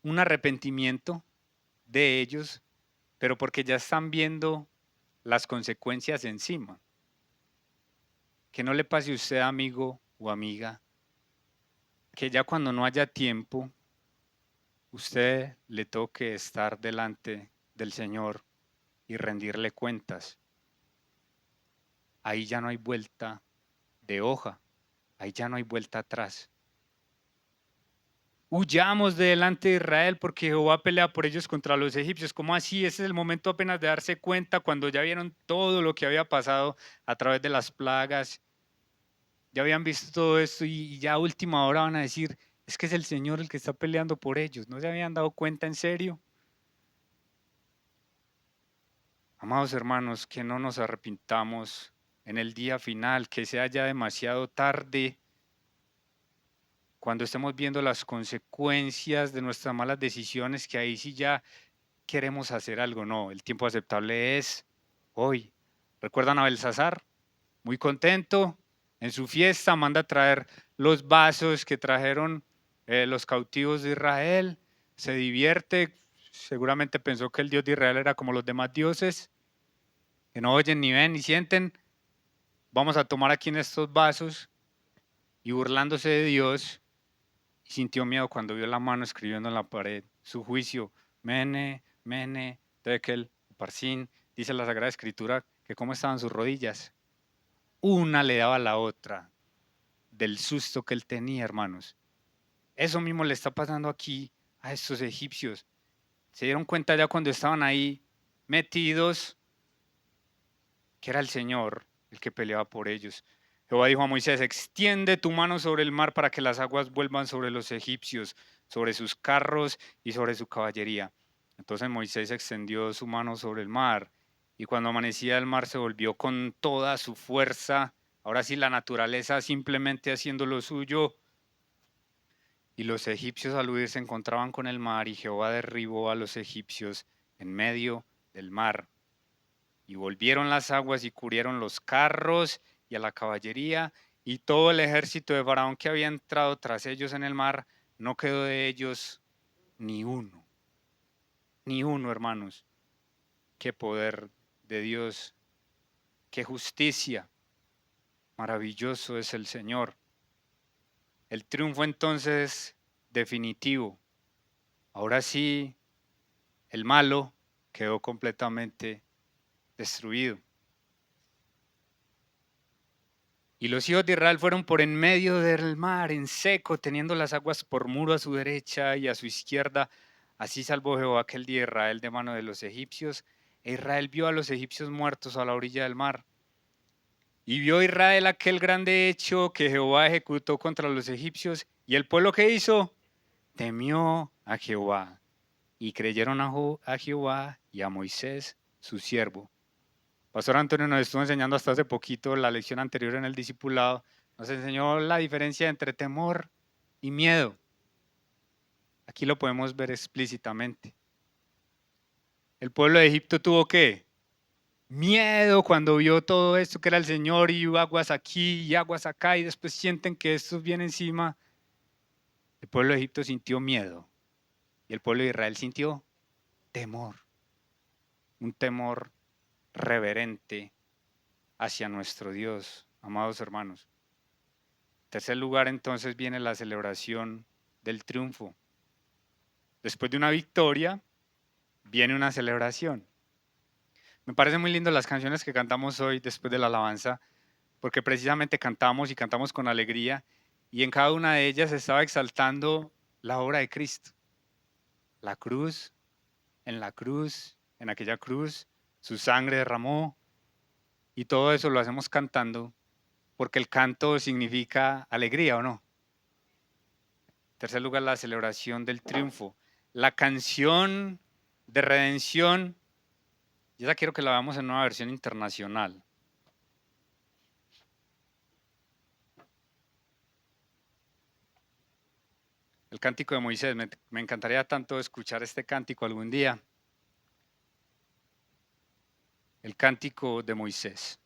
Un arrepentimiento de ellos, pero porque ya están viendo las consecuencias encima. Que no le pase a usted, amigo o amiga, que ya cuando no haya tiempo, usted le toque estar delante del Señor y rendirle cuentas. Ahí ya no hay vuelta de hoja, ahí ya no hay vuelta atrás. Huyamos de delante de Israel porque Jehová pelea por ellos contra los egipcios. ¿Cómo así? Ese es el momento apenas de darse cuenta cuando ya vieron todo lo que había pasado a través de las plagas. Ya habían visto todo esto y ya a última hora van a decir, es que es el Señor el que está peleando por ellos. ¿No se habían dado cuenta en serio? Amados hermanos, que no nos arrepintamos en el día final, que sea ya demasiado tarde, cuando estemos viendo las consecuencias de nuestras malas decisiones, que ahí sí ya queremos hacer algo. No, el tiempo aceptable es hoy. ¿Recuerdan a Belsasar? Muy contento, en su fiesta manda a traer los vasos que trajeron los cautivos de Israel, se divierte, seguramente pensó que el Dios de Israel era como los demás dioses, que no oyen ni ven ni sienten. Vamos a tomar aquí en estos vasos, y burlándose de Dios, sintió miedo cuando vio la mano escribiendo en la pared su juicio. Mene, Mene, Tekel, Parsin, dice la Sagrada Escritura que cómo estaban sus rodillas. Una le daba a la otra del susto que él tenía, hermanos. Eso mismo le está pasando aquí a estos egipcios. Se dieron cuenta ya cuando estaban ahí metidos que era el Señor el que peleaba por ellos. Jehová dijo a Moisés, extiende tu mano sobre el mar para que las aguas vuelvan sobre los egipcios, sobre sus carros y sobre su caballería. Entonces Moisés extendió su mano sobre el mar, y cuando amanecía el mar se volvió con toda su fuerza. Ahora sí, la naturaleza simplemente haciendo lo suyo. Y los egipcios al huir se encontraban con el mar, y Jehová derribó a los egipcios en medio del mar. Y volvieron las aguas y cubrieron los carros y a la caballería, y todo el ejército de Faraón que había entrado tras ellos en el mar, no quedó de ellos ni uno. Ni uno, hermanos. Qué poder de Dios, qué justicia. Maravilloso es el Señor. El triunfo entonces definitivo. Ahora sí, el malo quedó completamente destruido. Y los hijos de Israel fueron por en medio del mar, en seco, teniendo las aguas por muro a su derecha y a su izquierda. Así salvó Jehová aquel día a Israel de mano de los egipcios. E Israel vio a los egipcios muertos a la orilla del mar. Y vio Israel aquel grande hecho que Jehová ejecutó contra los egipcios. Y el pueblo que hizo, temió a Jehová. Y creyeron a Jehová y a Moisés, su siervo. Pastor Antonio nos estuvo enseñando hasta hace poquito, la lección anterior en el discipulado, nos enseñó la diferencia entre temor y miedo. Aquí lo podemos ver explícitamente. El pueblo de Egipto tuvo ¿qué? Miedo cuando vio todo esto que era el Señor y aguas aquí y aguas acá y después sienten que esto viene encima. El pueblo de Egipto sintió miedo y el pueblo de Israel sintió temor. Un temor reverente hacia nuestro Dios, amados hermanos. En tercer lugar, entonces viene la celebración del triunfo. Después de una victoria, viene una celebración. Me parecen muy lindas las canciones que cantamos hoy después de la alabanza, porque precisamente cantamos y cantamos con alegría, y en cada una de ellas estaba exaltando la obra de Cristo. La cruz, en aquella cruz, su sangre derramó, y todo eso lo hacemos cantando, porque el canto significa alegría, ¿o no? En tercer lugar, la celebración del triunfo. La canción de redención, y esa quiero que la veamos en una versión internacional. El cántico de Moisés, me encantaría tanto escuchar este cántico algún día. el cántico de Moisés.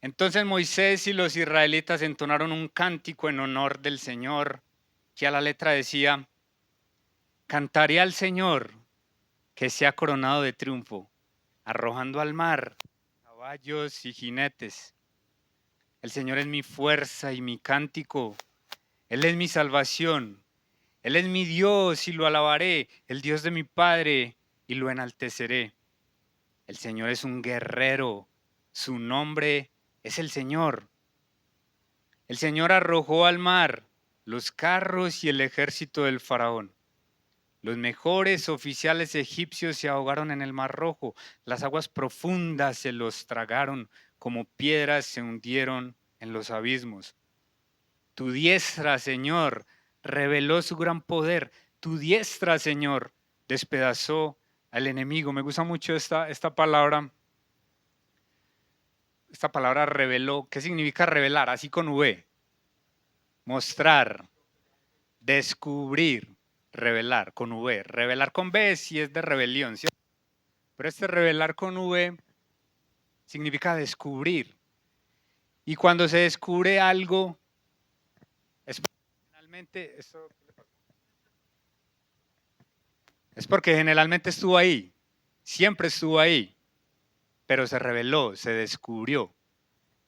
Entonces Moisés y los israelitas entonaron un cántico en honor del Señor, que a la letra decía: cantaré al Señor, que se ha coronado de triunfo, arrojando al mar caballos y jinetes. El Señor es mi fuerza y mi cántico, Él es mi salvación, Él es mi Dios y lo alabaré, el Dios de mi Padre, y lo enalteceré. El Señor es un guerrero, su nombre es el Señor. El Señor arrojó al mar los carros y el ejército del faraón. Los mejores oficiales egipcios se ahogaron en el Mar Rojo, las aguas profundas se los tragaron, como piedras se hundieron en los abismos. Tu diestra, Señor, reveló su gran poder. Tu diestra, Señor, despedazó al enemigo. Me gusta mucho esta palabra. Esta palabra reveló. ¿Qué significa revelar? Así con V. Mostrar, descubrir, revelar con V. Revelar con B si es de rebelión, ¿cierto? Pero este revelar con V significa descubrir. Y cuando se descubre algo, es porque generalmente estuvo ahí, siempre estuvo ahí, pero se reveló, se descubrió.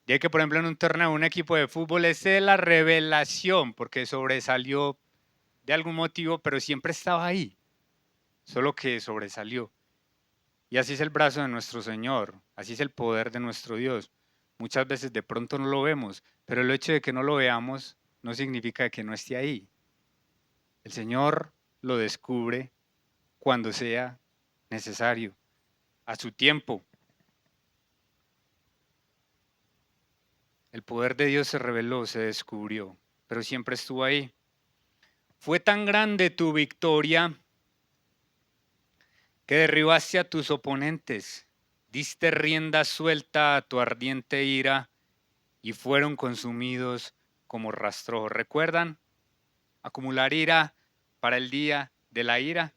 Y hay que, por ejemplo, en un torneo, un equipo de fútbol, es la revelación, porque sobresalió de algún motivo, pero siempre estaba ahí, solo que sobresalió. Y así es el brazo de nuestro Señor, así es el poder de nuestro Dios. Muchas veces de pronto no lo vemos, pero el hecho de que no lo veamos no significa que no esté ahí. El Señor lo descubre cuando sea necesario, a su tiempo. El poder de Dios se reveló, se descubrió, pero siempre estuvo ahí. Fue tan grande tu victoria que derribaste a tus oponentes, diste rienda suelta a tu ardiente ira y fueron consumidos como rastrojo. ¿Recuerdan? Acumular ira para el día de la ira.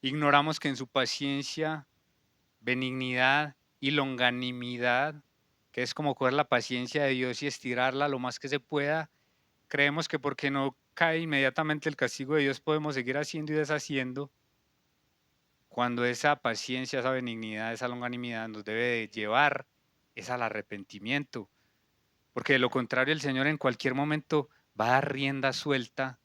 Ignoramos que en su paciencia, benignidad y longanimidad, que es como coger la paciencia de Dios y estirarla lo más que se pueda, creemos que porque no cae inmediatamente el castigo de Dios podemos seguir haciendo y deshaciendo, cuando esa paciencia, esa benignidad, esa longanimidad nos debe de llevar es al arrepentimiento, porque de lo contrario el Señor en cualquier momento va a dar rienda suelta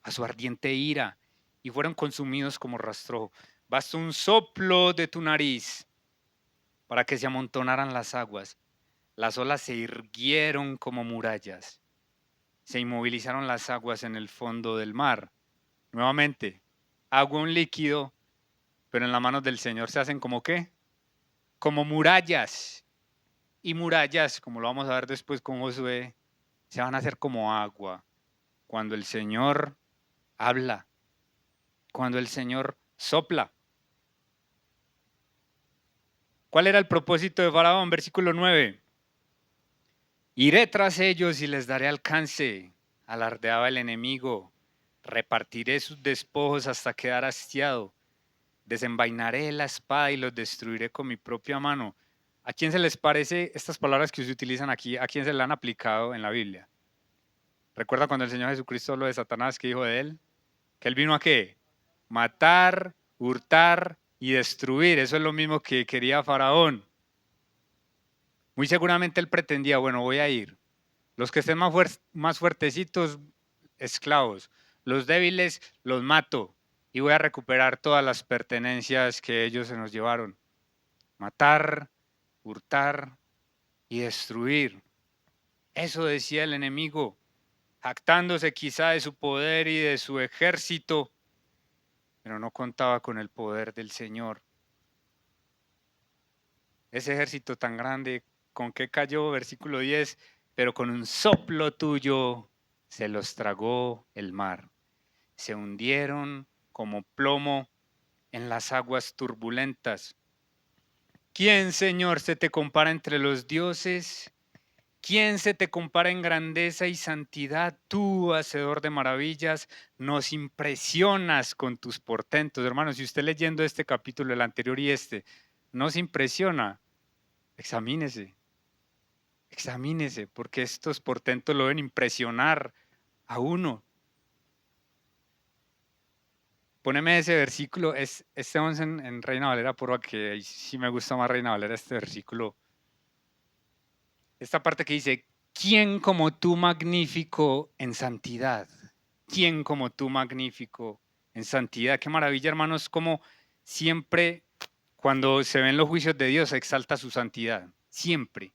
a su ardiente ira y fueron consumidos como rastrojo. Bastó un soplo de tu nariz para que se amontonaran las aguas. Las olas se irguieron como murallas. Se inmovilizaron las aguas en el fondo del mar. Nuevamente, agua un líquido, pero en las manos del Señor se hacen como qué? Como murallas. Y murallas, como lo vamos a ver después con Josué, se van a hacer como agua. Cuando el Señor habla, cuando el Señor sopla. ¿Cuál era el propósito de Faraón? Versículo 9. Iré tras ellos y les daré alcance, alardeaba el enemigo. Repartiré sus despojos hasta quedar hastiado. Desenvainaré la espada y los destruiré con mi propia mano. ¿A quién se les parece estas palabras que se utilizan aquí? ¿A quién se le han aplicado en la Biblia? ¿Recuerda cuando el Señor Jesucristo habló de Satanás, qué dijo de él? ¿Que él vino a qué? Matar, hurtar y destruir. Eso es lo mismo que quería Faraón. Muy seguramente él pretendía, bueno, voy a ir. Los que estén más fuertecitos, esclavos. Los débiles, los mato. Y voy a recuperar todas las pertenencias que ellos se nos llevaron. Matar, hurtar y destruir. Eso decía el enemigo, jactándose quizá de su poder y de su ejército, pero no contaba con el poder del Señor. Ese ejército tan grande, ¿con qué cayó? Versículo 10, pero con un soplo tuyo se los tragó el mar. Se hundieron como plomo en las aguas turbulentas. ¿Quién, Señor, se te compara entre los dioses? ¿Quién se te compara en grandeza y santidad? Tú, hacedor de maravillas, nos impresionas con tus portentos. Hermanos, si usted leyendo este capítulo, el anterior y este, no se impresiona, examínese, examínese, porque estos portentos lo deben impresionar a uno. Poneme ese versículo, este 11 en Reina Valera, por que sí me gusta más Reina Valera este versículo. Esta parte que dice, ¿quién como tú magnífico en santidad? ¿Quién como tú magnífico en santidad? Qué maravilla, hermanos, como siempre cuando se ven los juicios de Dios se exalta su santidad. Siempre.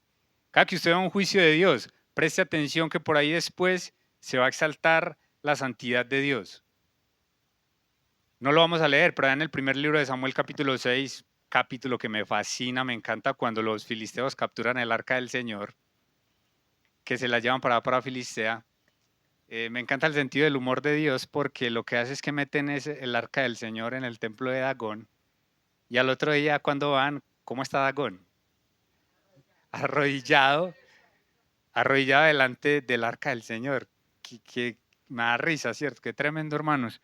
Cada que usted vea un juicio de Dios, preste atención que por ahí después se va a exaltar la santidad de Dios. No lo vamos a leer, pero en el primer libro de Samuel capítulo 6, capítulo que me fascina, me encanta cuando los filisteos capturan el arca del Señor, que se la llevan para Filistea. Me encanta el sentido del humor de Dios porque lo que hace es que meten el arca del Señor en el templo de Dagón y al otro día cuando van, ¿cómo está Dagón? Arrodillado, arrodillado delante del arca del Señor. Que me da risa, ¿cierto? Qué tremendo, hermanos.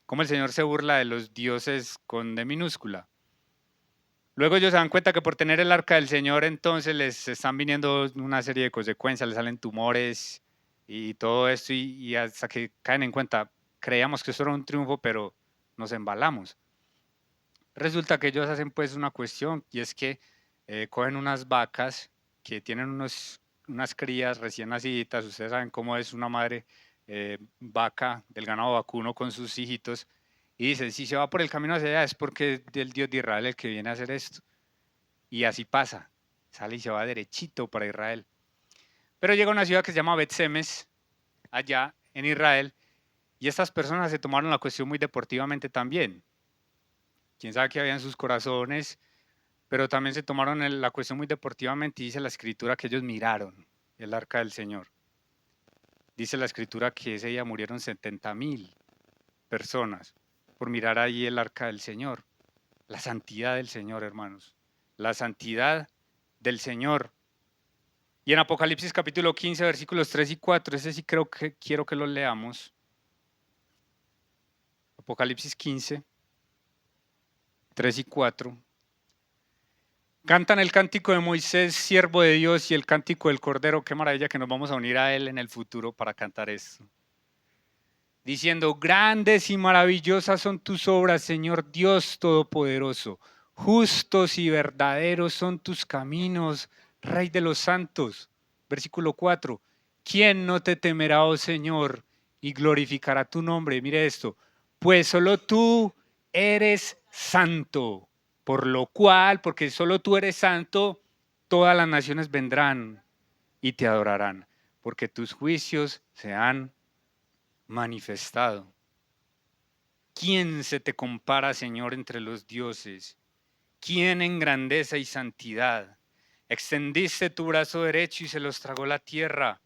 Cómo el Señor se burla de los dioses con D minúscula. Luego ellos se dan cuenta que por tener el arca del Señor entonces les están viniendo una serie de consecuencias, les salen tumores y todo esto y hasta que caen en cuenta, creíamos que esto era un triunfo, pero nos embalamos. Resulta que ellos hacen pues una cuestión y es que cogen unas vacas que tienen unas crías recién naciditas, ustedes saben cómo es una madre vaca del ganado vacuno con sus hijitos, y dicen, si se va por el camino hacia allá es porque es del Dios de Israel el que viene a hacer esto. Y así pasa, sale y se va derechito para Israel. Pero llega a una ciudad que se llama Bet-Semes, allá en Israel, y estas personas se tomaron la cuestión muy deportivamente también. Quién sabe qué había en sus corazones, pero también se tomaron la cuestión muy deportivamente y dice la escritura que ellos miraron el arca del Señor. Dice la escritura que ese día murieron 70,000 personas por mirar ahí el arca del Señor. La santidad del Señor, hermanos. La santidad del Señor. Y en Apocalipsis capítulo 15, versículos 3 y 4, ese sí quiero que lo leamos. Apocalipsis 15, 3 y 4. Cantan el cántico de Moisés, siervo de Dios, y el cántico del Cordero. Qué maravilla que nos vamos a unir a él en el futuro para cantar esto. Diciendo, grandes y maravillosas son tus obras, Señor Dios Todopoderoso. Justos y verdaderos son tus caminos, Rey de los santos. Versículo 4. ¿Quién no te temerá, oh Señor, y glorificará tu nombre? Mire esto. Pues solo tú eres santo. Por lo cual, porque solo tú eres santo, todas las naciones vendrán y te adorarán, porque tus juicios se han manifestado. ¿Quién se te compara, Señor, entre los dioses? ¿Quién en grandeza y santidad? Extendiste tu brazo derecho y se los tragó la tierra.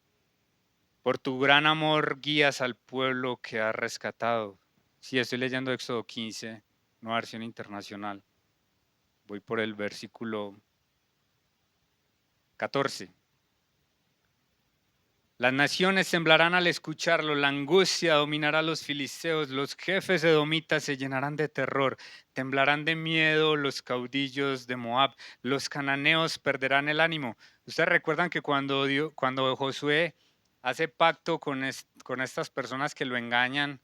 Por tu gran amor guías al pueblo que has rescatado. Sí, estoy leyendo Éxodo 15, nueva versión internacional. Voy por el versículo 14. Las naciones temblarán al escucharlo, la angustia dominará a los filisteos, los jefes edomitas se llenarán de terror, temblarán de miedo los caudillos de Moab, los cananeos perderán el ánimo. Ustedes recuerdan que cuando Josué hace pacto con estas personas que lo engañan,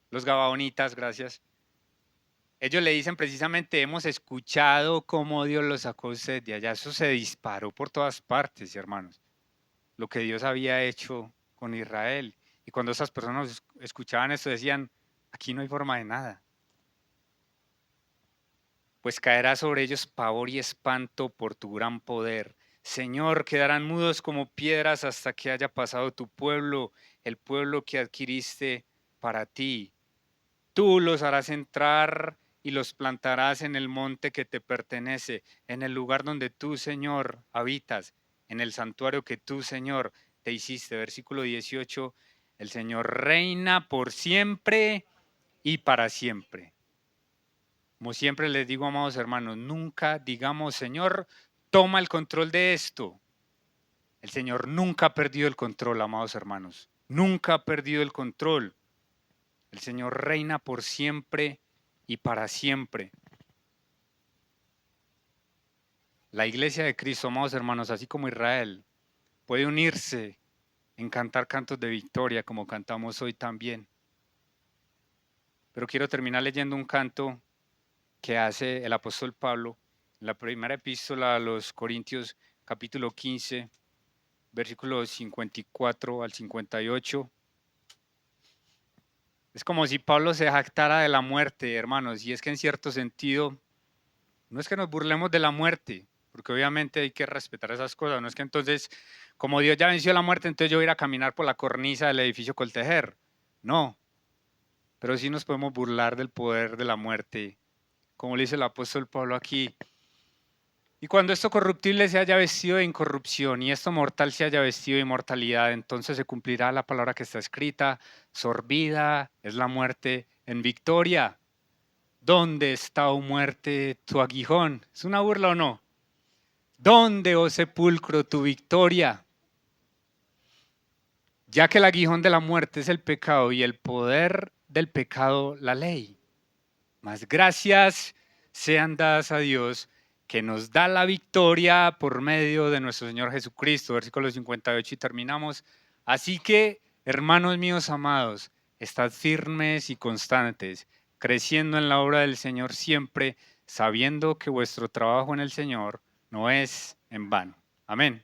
los gabaonitas, gracias, ellos le dicen precisamente, hemos escuchado cómo Dios los sacó usted de allá. Eso se disparó por todas partes, hermanos, lo que Dios había hecho con Israel. Y cuando esas personas escuchaban esto decían, aquí no hay forma de nada. Pues caerá sobre ellos pavor y espanto por tu gran poder. Señor, quedarán mudos como piedras hasta que haya pasado tu pueblo, el pueblo que adquiriste para ti. Tú los harás entrar y los plantarás en el monte que te pertenece, en el lugar donde tú, Señor, habitas, en el santuario que tú, Señor, te hiciste. Versículo 18, el Señor reina por siempre y para siempre. Como siempre les digo, amados hermanos, nunca digamos, Señor, toma el control de esto. El Señor nunca ha perdido el control, amados hermanos. Nunca ha perdido el control. El Señor reina por siempre y para siempre. La iglesia de Cristo, amados hermanos, así como Israel, puede unirse en cantar cantos de victoria como cantamos hoy también. Pero quiero terminar leyendo un canto que hace el apóstol Pablo en la primera epístola a los Corintios, capítulo 15, versículos 54 al 58. Es como si Pablo se jactara de la muerte, hermanos, y es que en cierto sentido, no es que nos burlemos de la muerte, porque obviamente hay que respetar esas cosas, no es que entonces, como Dios ya venció la muerte, entonces yo voy a ir a caminar por la cornisa del edificio Coltejer. No, pero sí nos podemos burlar del poder de la muerte, como le dice el apóstol Pablo aquí. Y cuando esto corruptible se haya vestido de incorrupción y esto mortal se haya vestido de inmortalidad, entonces se cumplirá la palabra que está escrita: sorbida es la muerte en victoria. ¿Dónde está, oh muerte, tu aguijón? ¿Es una burla o no? ¿Dónde, oh sepulcro, tu victoria? Ya que el aguijón de la muerte es el pecado y el poder del pecado la ley. Mas gracias sean dadas a Dios, que nos da la victoria por medio de nuestro Señor Jesucristo. Versículo 58 y terminamos. Así que, hermanos míos amados, estad firmes y constantes, creciendo en la obra del Señor siempre, sabiendo que vuestro trabajo en el Señor no es en vano. Amén.